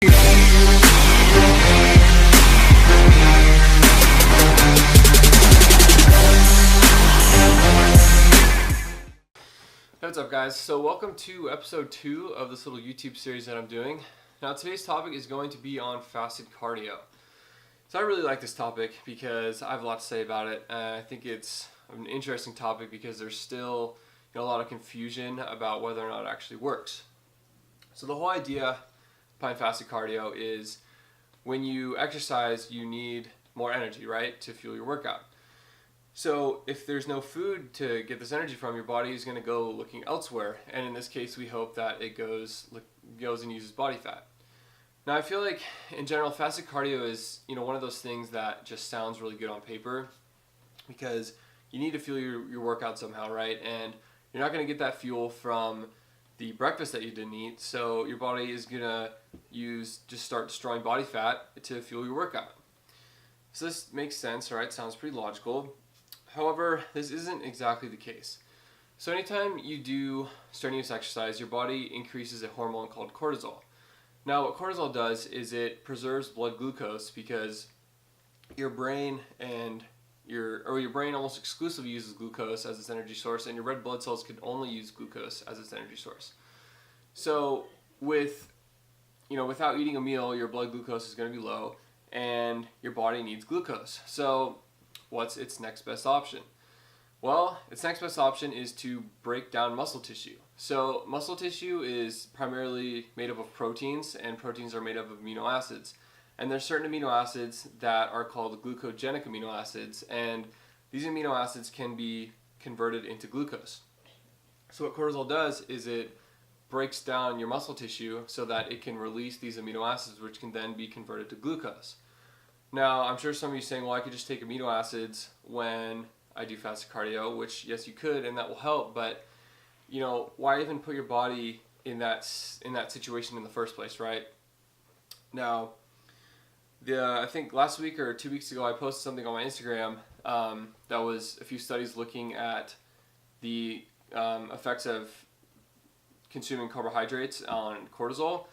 Hey, what's up guys? So welcome to episode 2 of this little YouTube series that I'm doing. Now today's topic is going to be on fasted cardio. So I really like this topic because I have a lot to say about it. I think it's an interesting topic because there's still a lot of confusion about whether or not it actually works. So the whole idea behind fasted cardio is when you exercise you need more energy, right, to fuel your workout. So if there's no food to get this energy from, your body is going to go looking elsewhere, and in this case we hope that it goes and uses body fat. Now I feel like in general fasted cardio is one of those things that just sounds really good on paper because you need to fuel your workout somehow, right? And you're not going to get that fuel from the breakfast that you didn't eat, so your body is going to start destroying body fat to fuel your workout. So this makes sense, right? Sounds pretty logical. However, this isn't exactly the case. So anytime you do strenuous exercise, your body increases a hormone called cortisol. Now what cortisol does is it preserves blood glucose because your brain almost exclusively uses glucose as its energy source, and your red blood cells can only use glucose as its energy source. So without eating a meal, your blood glucose is going to be low and your body needs glucose. So what's its next best option? Well, its next best option is to break down muscle tissue. So muscle tissue is primarily made up of proteins, and proteins are made up of amino acids. And there's certain amino acids that are called glucogenic amino acids, and these amino acids can be converted into glucose. So what cortisol does is it breaks down your muscle tissue so that it can release these amino acids, which can then be converted to glucose. Now, I'm sure some of you are saying, well, I could just take amino acids when I do fasted cardio, which yes, you could, and that will help, but why even put your body in that situation in the first place, right? Now, I think last week or 2 weeks ago, I posted something on my Instagram that was a few studies looking at the effects of consuming carbohydrates on cortisol.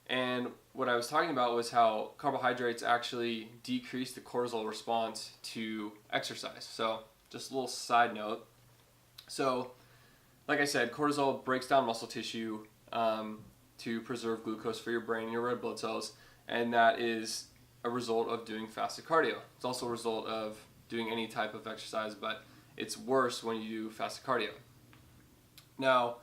And what I was talking about was how carbohydrates actually decrease the cortisol response to exercise. So just a little side note. So like I said, cortisol breaks down muscle tissue to preserve glucose for your brain and your red blood cells, and that is a result of doing fasted cardio. It's also a result of doing any type of exercise, but it's worse when you do fasted cardio. Now,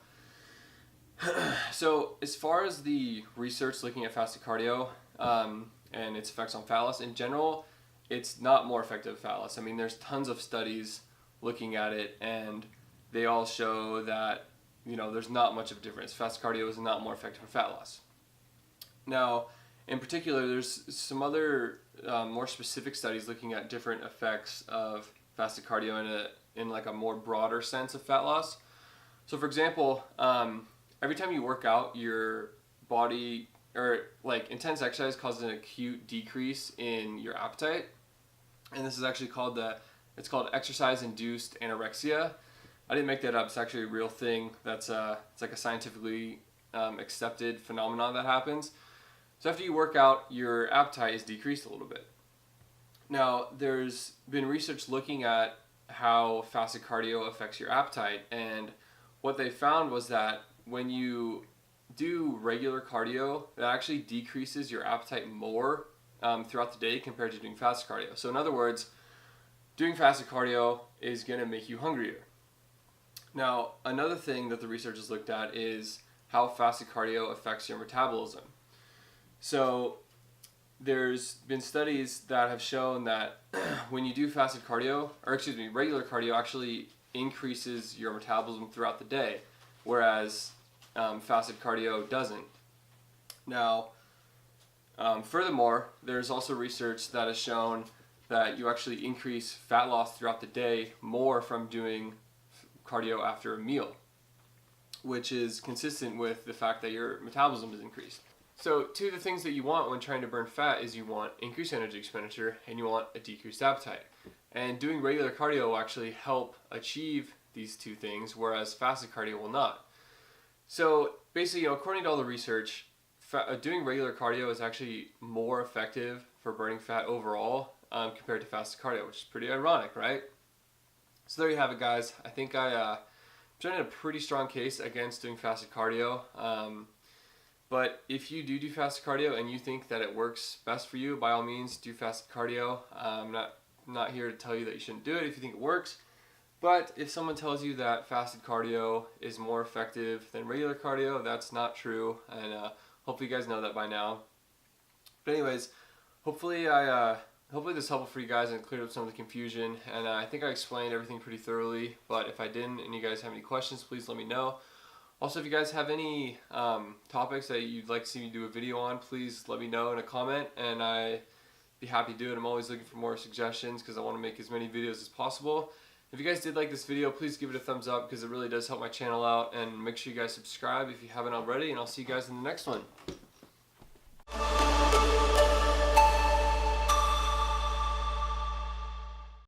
so as far as the research looking at fasted cardio and its effects on fat loss, in general, it's not more effective than fat loss. I mean, there's tons of studies looking at it, and they all show that there's not much of a difference. Fasted cardio is not more effective for fat loss. Now, in particular, there's some other more specific studies looking at different effects of fasted cardio in like a more broader sense of fat loss. So, for example, every time you work out, your body, or like intense exercise, causes an acute decrease in your appetite, and this is actually called exercise-induced anorexia. I didn't make that up. It's actually a real thing. It's like a scientifically accepted phenomenon that happens. So after you work out, your appetite is decreased a little bit. Now, there's been research looking at how fasted cardio affects your appetite, and what they found was that when you do regular cardio, that actually decreases your appetite more throughout the day compared to doing fasted cardio. So in other words, doing fasted cardio is going to make you hungrier. Now, another thing that the research has looked at is how fasted cardio affects your metabolism. So there's been studies that have shown that when you do regular cardio actually increases your metabolism throughout the day, whereas fasted cardio doesn't. Now, furthermore, there's also research that has shown that you actually increase fat loss throughout the day more from doing cardio after a meal, which is consistent with the fact that your metabolism is increased. So two of the things that you want when trying to burn fat is you want increased energy expenditure and you want a decreased appetite. And doing regular cardio will actually help achieve these two things, whereas fasted cardio will not. So basically, according to all the research, doing regular cardio is actually more effective for burning fat overall compared to fasted cardio, which is pretty ironic, right? So there you have it, guys. I think I presented a pretty strong case against doing fasted cardio. But if you do fasted cardio and you think that it works best for you, by all means do fasted cardio. I'm not here to tell you that you shouldn't do it if you think it works. But if someone tells you that fasted cardio is more effective than regular cardio, that's not true, and hopefully you guys know that by now. But anyways, hopefully this is helpful for you guys and cleared up some of the confusion, and I think I explained everything pretty thoroughly, but if I didn't and you guys have any questions, please let me know. Also, if you guys have any topics that you'd like to see me do a video on, please let me know in a comment, and I'd be happy to do it. I'm always looking for more suggestions because I want to make as many videos as possible. If you guys did like this video, please give it a thumbs up because it really does help my channel out, and make sure you guys subscribe if you haven't already, and I'll see you guys in the next one.